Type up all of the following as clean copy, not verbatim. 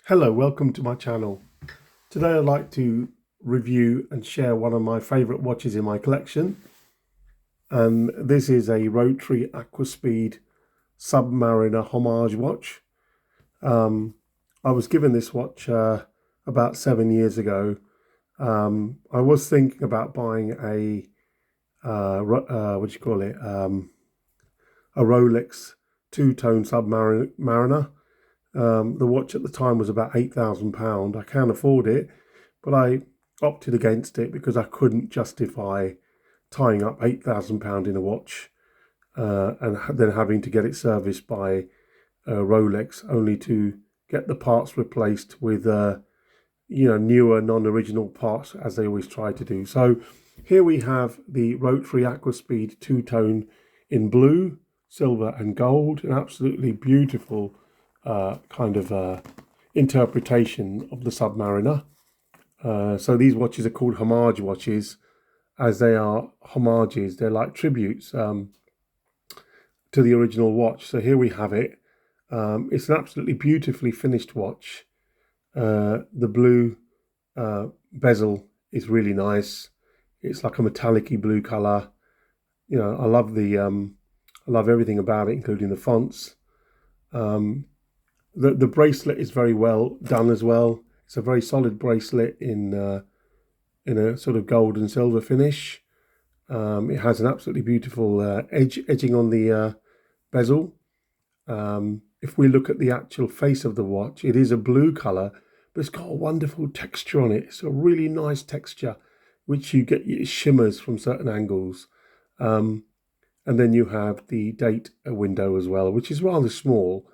Hello, welcome to my channel. Today I'd like to review and share one of my favourite watches in my collection. And this is a Rotary Aquaspeed Submariner homage watch. I was given this watch about 7 years ago. I was thinking about buying a a Rolex two-tone Submariner. The watch at the time was about £8,000. I can't afford it, but I opted against it because I couldn't justify tying up £8,000 in a watch and then having to get it serviced by Rolex, only to get the parts replaced with newer non-original parts, as they always try to do. So here we have the Rotary Aquaspeed two-tone in blue, silver and gold, an absolutely beautiful interpretation of the Submariner. So these watches are called homage watches, as they are homages. They're like tributes to the original watch. So here we have it. It's an absolutely beautifully finished watch. The blue bezel is really nice. It's like a metallic-y blue color. You know, I love everything about it, including the fonts. The bracelet is very well done as well. It's a very solid bracelet in a sort of gold and silver finish. It has an absolutely beautiful edging on the bezel. If we look at the actual face of the watch, it is a blue color, but it's got a wonderful texture on it. It's a really nice texture, which it shimmers from certain angles. And then you have the date window as well, which is rather small.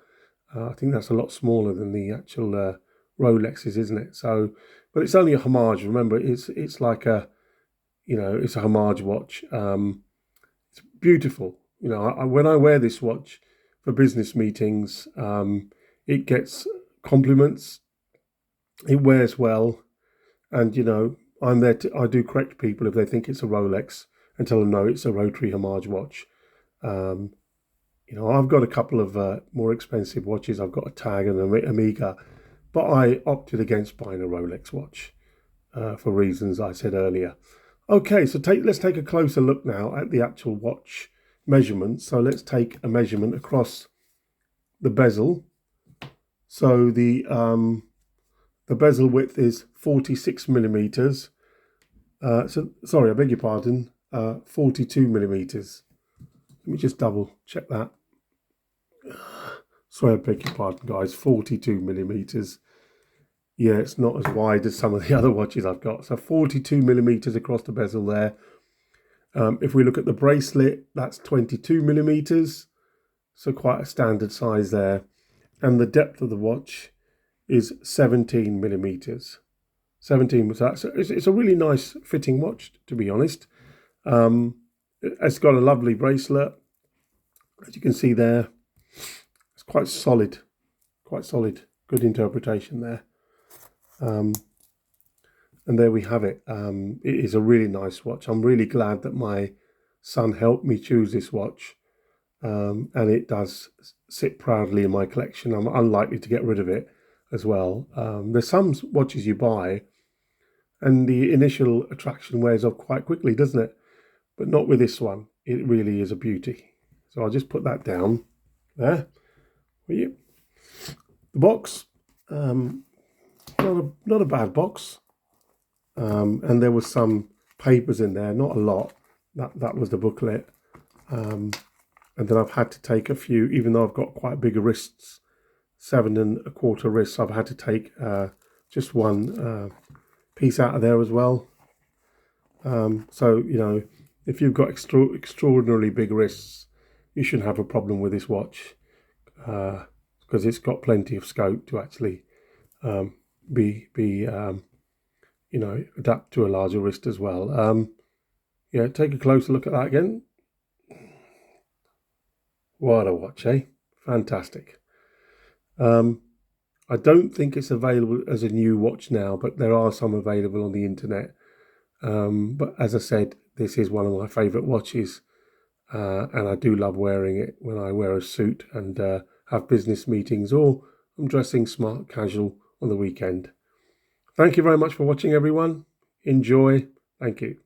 I think that's a lot smaller than the actual Rolexes, isn't it? So, but it's only a homage. Remember, it's like it's a homage watch. It's beautiful. You know, when I wear this watch for business meetings, it gets compliments. It wears well, and I'm there I do correct people if they think it's a Rolex and tell them no, it's a Rotary homage watch. I've got a couple of more expensive watches. I've got a Tag and an Omega, but I opted against buying a Rolex watch for reasons I said earlier. Okay, so let's take a closer look now at the actual watch measurements. So let's take a measurement across the bezel. So the bezel width is 46 millimeters. Sorry, I beg your pardon, 42 millimeters. Let me just double check that. Sorry, I beg your pardon, guys. 42 millimeters. Yeah, it's not as wide as some of the other watches I've got. So 42 millimeters across the bezel there. If we look at the bracelet, that's 22 millimeters. So quite a standard size there. And the depth of the watch is 17 millimeters. 17. So it's a really nice fitting watch, to be honest. It's got a lovely bracelet, as you can see there. It's quite solid. Good interpretation there. And there we have it. It is a really nice watch. I'm really glad that my son helped me choose this watch. And it does sit proudly in my collection. I'm unlikely to get rid of it as well. There's some watches you buy and the initial attraction wears off quite quickly, doesn't it? But not with this one. It really is a beauty. So I'll just put that down there for you. The box, not a bad box. And there was some papers in there, not a lot. That was the booklet. And then I've had to take a few, even though I've got quite big wrists, 7 1/4 wrists, I've had to take just one piece out of there as well. So, if you've got extraordinarily big wrists, you shouldn't have a problem with this watch because it's got plenty of scope to actually adapt to a larger wrist as well. Take a closer look at that again. What a watch, eh? Fantastic. I don't think it's available as a new watch now, but there are some available on the internet. But as I said, this is one of my favourite watches, and I do love wearing it when I wear a suit and have business meetings, or I'm dressing smart casual on the weekend. Thank you very much for watching, everyone. Enjoy. Thank you.